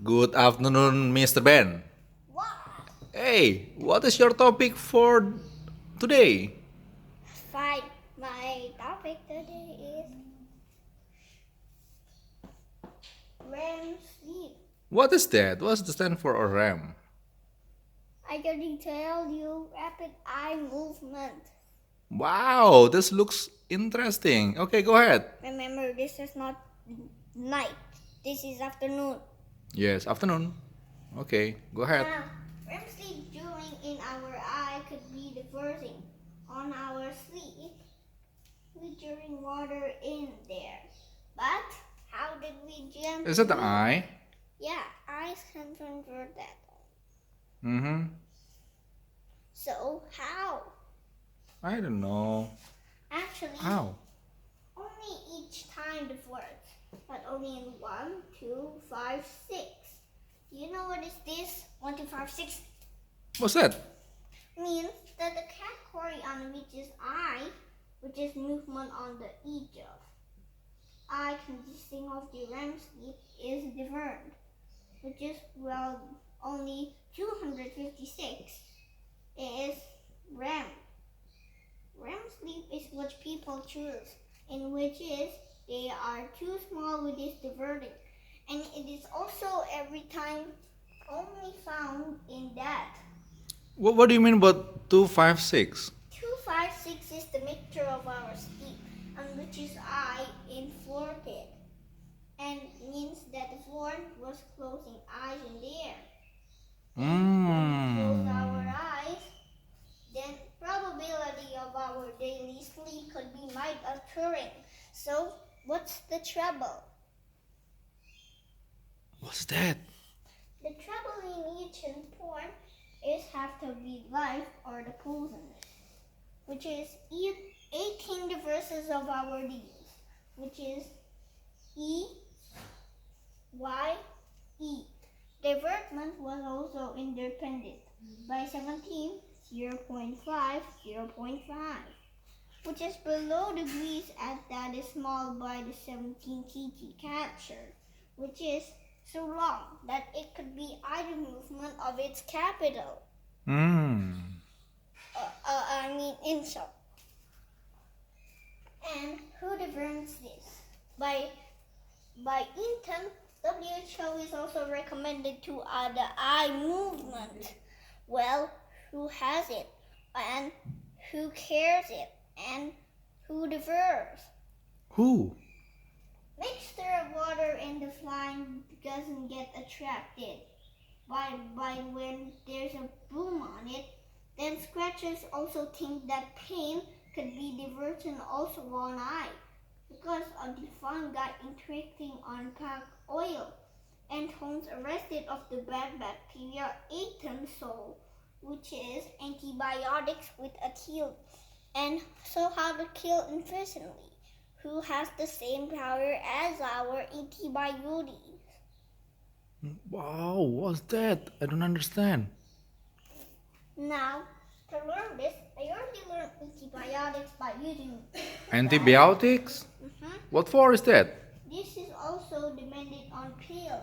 Good afternoon, Mr. Ben. What? Hey, what is your topic for today? Fine. My topic today is REM sleep. What is that? What's the stand for a RAM? I can tell you rapid eye movement. Wow, this looks interesting. Okay, go ahead. Remember, this is not night. This is afternoon. Yes, afternoon. Okay, go ahead. Now, REM sleep during in our eye could be diverting on our sleep during water in there. But how did we jump? Is it the eye? Yeah, eyes can convert that. Mm-hmm. So how? I don't know. Actually, How? only each time the words, but only in 1, 2, 5, 6. Do you know what is this? 1, 2, 5, 6 What's that? means that the category on which is eye, which is movement on the edge of eye consisting of the REM sleep, is different, which is only 256 is REM. REM sleep is what people choose, in which is they are too small with this diverting, and it is also every time only found in that. What do you mean about 256? 256 is the mixture of our sleep, and which is eye inflated, and means that the form was closing eyes in there. And when we close our eyes, then probability of our daily sleep could be might occurring. So what's the trouble? What's that? The trouble in each form is have to be life or the poisonous, which is 18 diverses of our D's, which is E, Y, E. Divertment was also independent by 17, 0.5, 0.5, which is below degrees as that is small by the 17 TT captured, which is so long that it could be either movement of its capital. Insult. And who governs this? By intent, WHO is also recommended to the eye movement. Well, who has it? And who cares it? And who diverse? Who? Mixture of water and the flying doesn't get attracted by when there's a boom on it. Then scratchers also think that pain could be diversion also on eye because of the fungi interacting on pack oil and homes arrested of the bad bacteria eaten soul, which is antibiotics with a kill, and so how to kill efficiently, who has the same power as our antibiotics. Wow, what's that? I don't understand. Now, to learn this, I already learned antibiotics by using Antibiotics? What for is that? This is also dependent on pills,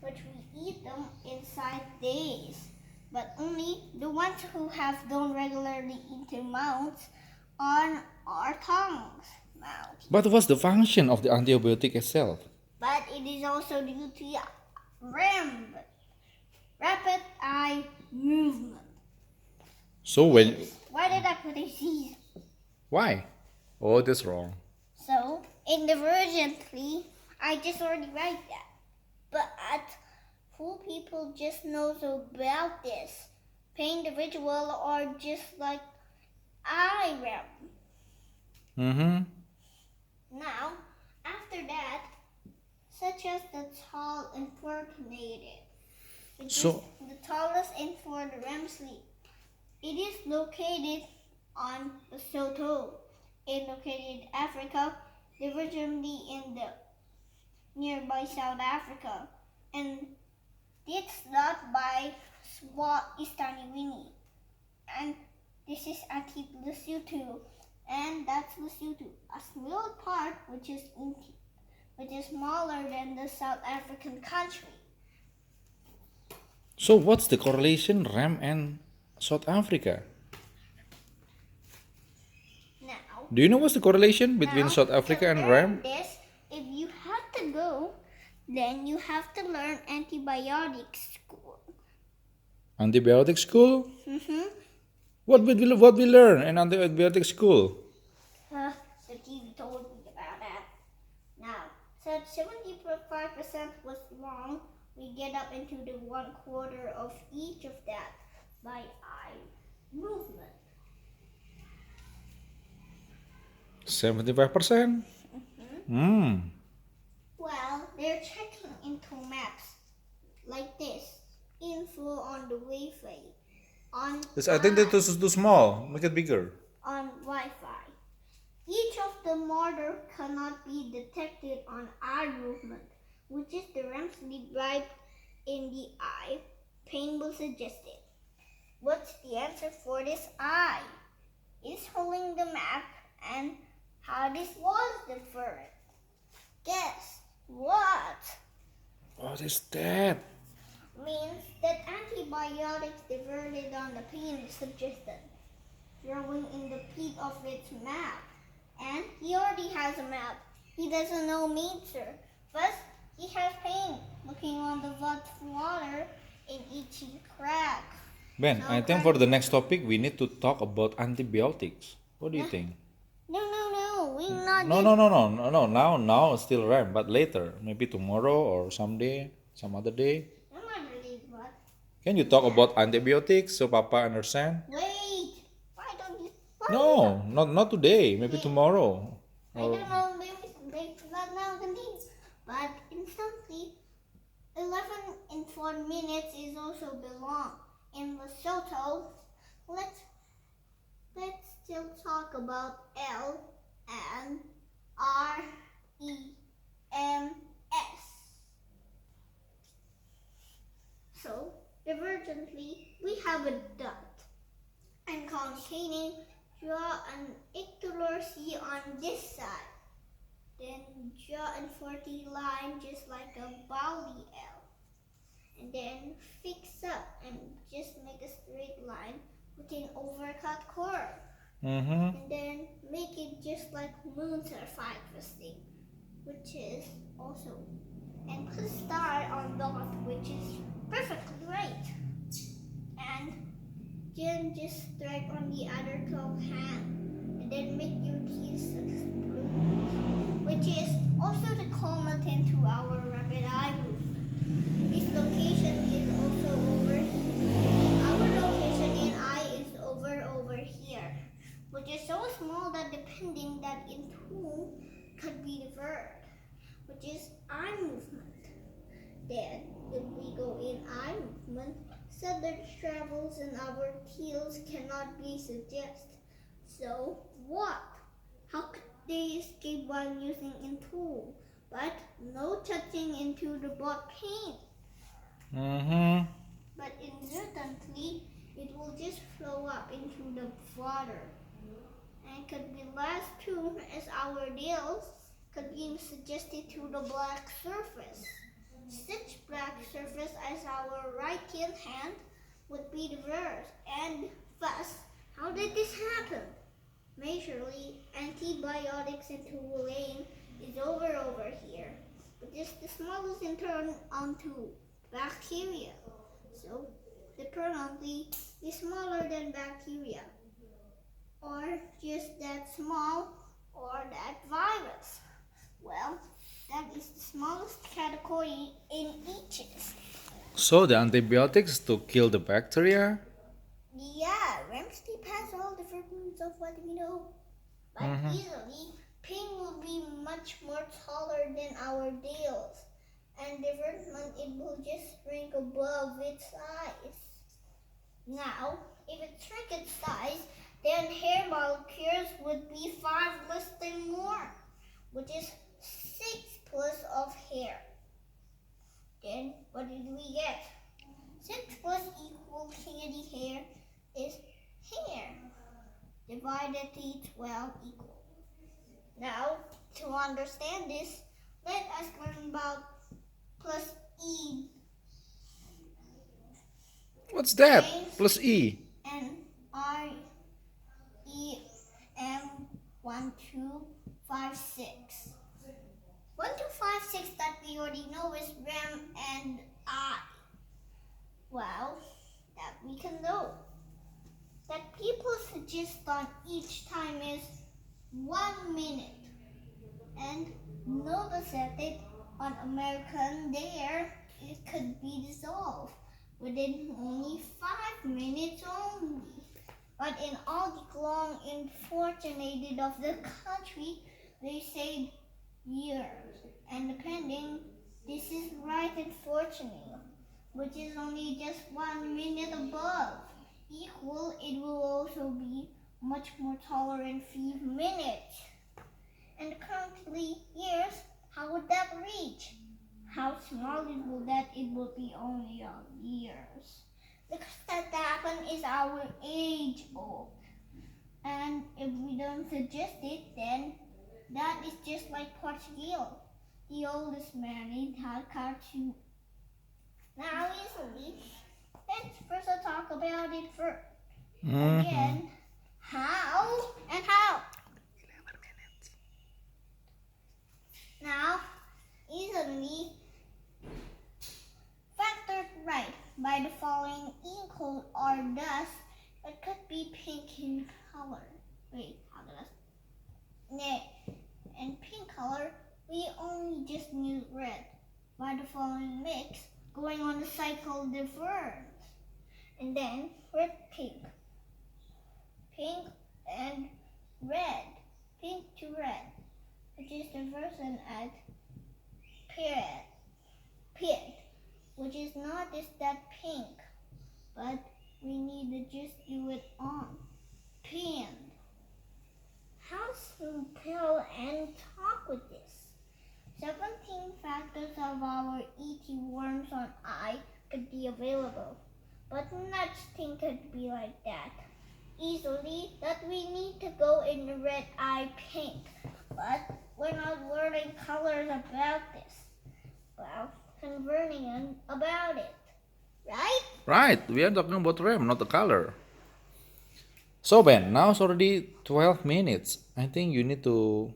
which we eat them inside days, but only the ones who have don't regularly eat their mouths on our tongues. Mouth. But what's the function of the antibiotic itself? But it is also due to REM, rapid eye movement. So when... Why did I put a C? Why? Oh, that's wrong. So, individually, I just already write that. But who people just knows about this? Pay individual or just like I REM. Now, after that, such as the tall and coordinated, which is the tallest and for the REM sleep. It is located on Lesotho, and located in Africa, divergently in the nearby South Africa, and it's not by Eswatini, and this is Antique Lesotho, and that's Lesotho, a small part which is smaller than the South African country. So what's the correlation RAM and South Africa? Now, Do you know what's the correlation between South Africa to and learn RAM? this, if you have to go, then you have to learn antibiotics school. Antibiotic school? Mm-hmm. What we learn in antibiotic school? The TV told me about that. Now, since 75% was wrong, we get up into the 1/4 of each of that by eye movement. 75%? Well, they're checking into maps like this. Info on the Wi-Fi. I think that this is too small. Make it bigger. On Wi-Fi. Each of the motor cannot be detected on eye movement, which is the REM sleep right in the eye. Pain will suggest it. What's the answer for this eye? Is holding the map and how this was different. Guess what? What is that? Means that antibiotics diverted on the pain is suggested, throwing in the peak of its map. And he already has a map. He doesn't know meter. First, he has pain, looking on the water in each crack. Ben, So I think for the next topic we need to talk about antibiotics. What do you think? No, we're not. No. Now it's still RAM, but later, maybe tomorrow or someday, some other day. I'm not really what. Can you talk about antibiotics so Papa understand? Wait, why don't you? No, not today. Maybe tomorrow. I don't know, maybe not now continue. But instantly, 11 and 4 minutes is also belong. In Lesotho, let's still talk about L and REMS. So, divergently, we have a dot and containing draw an ictalor C on this side. Then draw a 40 line just like a Bali L. And then fix up and just make a straight line with an overcut curve. Mm-hmm. And then make it just like moons are five twisting, which is also, and put a star on dot, which is perfectly right. And then just strike on the other top hand, and then make your teeth explode, which is also the culminant to our rapid eye movement. This location is also over here. Our location in eye is over here, which is so small that depending that into could be the verb, which is eye movement. Then, if we go in eye movement, southern travels in our teals cannot be suggested. So, what? How could they escape while using in tool? But no touching into the bot paint. Mm-hmm. But instantly, it will just flow up into the water. And could be last two as our deals could be suggested to the black surface. Such black surface as our right hand would be the verse. And thus, how did this happen? Majorly, antibiotics into lane is over here. But this the smallest in turn onto bacteria. So, the permanently is smaller than bacteria. Or just that small, or that virus. Well, that is the smallest category in each. So the antibiotics to kill the bacteria? Yeah, REM sleep has all the versions of what we know. But easily, pain will be much more taller than our deals. And development, it will just shrink above its size. Now, if it shrink its size, then hair molecules would be 5 less than more, which is 6 plus of hair. Then, what did we get? 6 plus equal candy hair is hair, divided to 12 equal. Now, to understand this, let us learn about plus E. What's that? James Plus E. and REM 1256. 1256 that we already know is Rem and I. Well, that we can know. That people suggest on each time is 1 minute. And notice that it on American there it could be dissolved within only 5 minutes only. But in all the long unfortunate of the country, they say years. And depending, this is right unfortunate, which is only just 1 minute above. Equal, it will also be much more tolerant 5 minutes. And currently years, how would that reach? How small it will that it will be only on years. Because that happen is our age old. And if we don't suggest it, then that is just like Portugal, the oldest man in our cartoon. Now easily, let's first talk about it first. Again, how and how. Now, easily factored right by the following equal or thus it could be pink in color. Wait, how does? In pink color, we only just use red by the following mix going on the cycle difference. And then red, pink and red, pink to red, which is the version at pink, which is not just that pink, but we need to just do it on pinned. How simple and talk with this. 17 factors of our ET worms on I could be available, but nothing could be like that. Easily that we need to go in the red eye pink, but we're not learning colors about this. Well, converting about it, right? Right, we are talking about RAM, not the color. So Ben, now it's already 12 minutes. I think you need to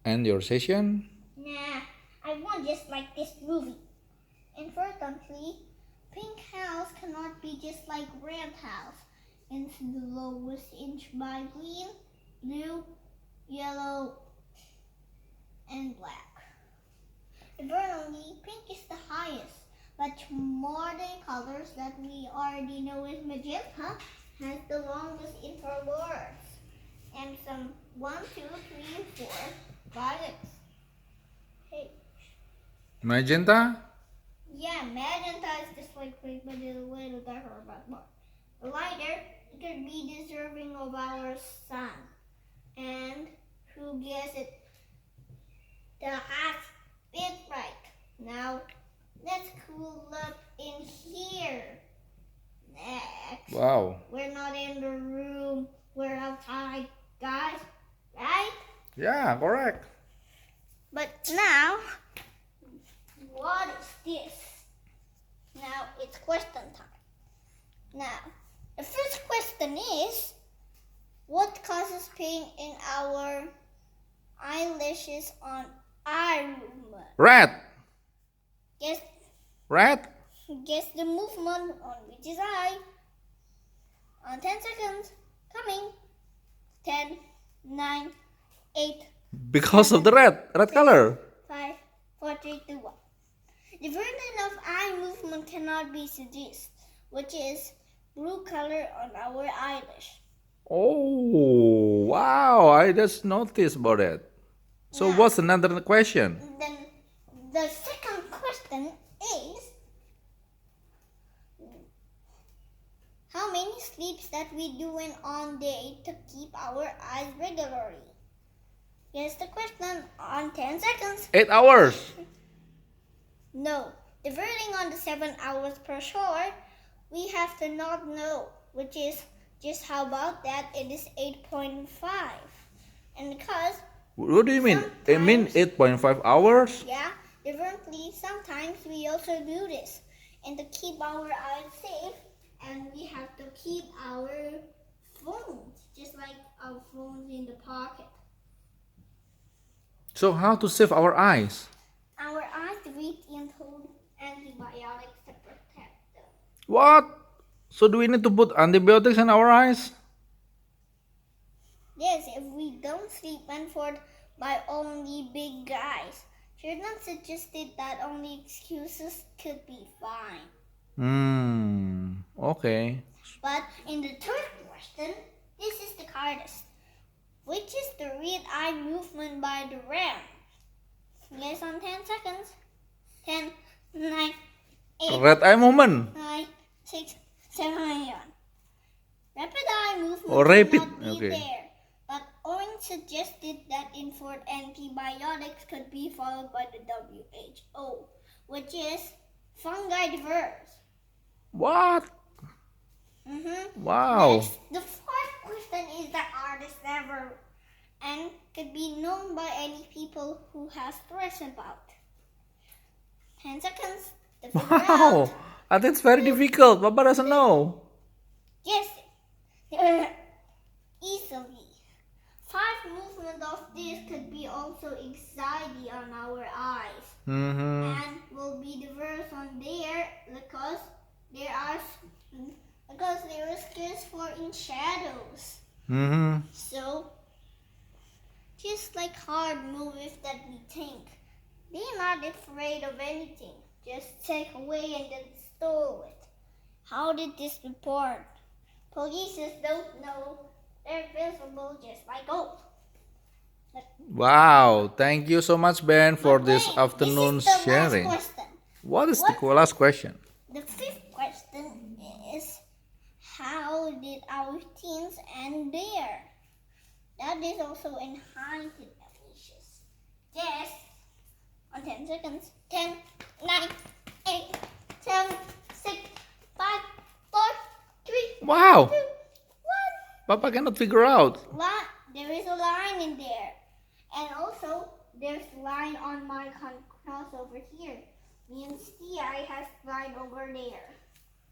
end your session. Nah, I want just like this movie. Unfortunately, pink house cannot be just like red house. It's the lowest inch by green, blue, yellow, and black. Currently, pink is the highest, but modern colors that we already know is magenta has the longest interwars. And some 1, 2, 3, 4, 5, 6. Hey. Magenta? Yeah, magenta is just like pink, but it's a little darker, but more. Lighter, it could be deserving of our sun. And who gets it? The half bit right. Now, let's cool up in here. Next. Wow. We're not in the room. We're outside, guys. Right? Yeah, correct. But now, what is this? Now, it's question time. Now, the first question is, what causes pain in our eyelashes on eye movement? Red. Guess the movement on which is eye. On 10 seconds. Coming. 10, 9, 8. Because of the red color. 5, 4, 3, 2, 1. The version of eye movement cannot be suggested, which is blue color on our eyelash. Oh, wow, I just noticed about it. So Yeah. what's another question? Then the second question is, how many sleeps that we do in on day to keep our eyes regularly? Guess the question on 10 seconds. 8 hours. No, diverting on the 7 hours per sure, we have to not know, which is just how about that it is 8.5. And because What do you mean? It mean 8.5 hours? yeah, differently sometimes we also do this. and to keep our eyes safe, and we have to keep our phones, just like our phones in the pocket. So how to save our eyes? Our eyes read into antibiotics to protect them. What? So do we need to put antibiotics in our eyes? Yes, if we don't sleep Benford by only big guys. Jordan suggested that only excuses could be fine. Okay. But in the third question, this is the hardest. Which is the red eye movement by the ram? Guess on 10 seconds. 10, 9, 8, Red eye movement. 9, 6, 7, 8. Rapid eye movement Oh, will rapid. not be Okay. there. But Orange suggested that Inford antibiotics could be followed by the WHO, which is fungi diverse. What? Wow. Next, the fourth question is the hardest ever and could be known by any people who has stress about. 10 seconds to figure Wow. out. I think it's very difficult. Papa doesn't know. Yes, easily. 5 movements of this could be also anxiety on our eyes and will be diverse on there because there are skills for in shadows. So just like hard movies that we think, they're not afraid of anything. Just take away and then stole it. How did this report? Police don't know. They're visible just like gold. Wow. Thank you so much, Ben, for But this wait, afternoon's this is the sharing. last question. What is the last question? The fifth question is, how did our teens end there? That is also in heightened delicious. Yes. On 10 seconds. 10, 9, 8, 7, 6, 5, 4, 3, Wow. 2, 1. Papa cannot figure out. There is a line in there. And also, there's a line on my cross over here. Means the eye has line over there.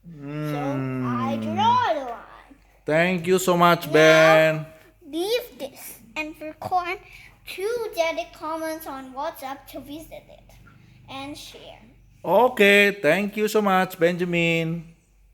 So, I draw the line. Thank you so much, Ben. Leave this and record 2 dedicated comments on WhatsApp to visit it and share. Okay. Thank you so much, Benjamin.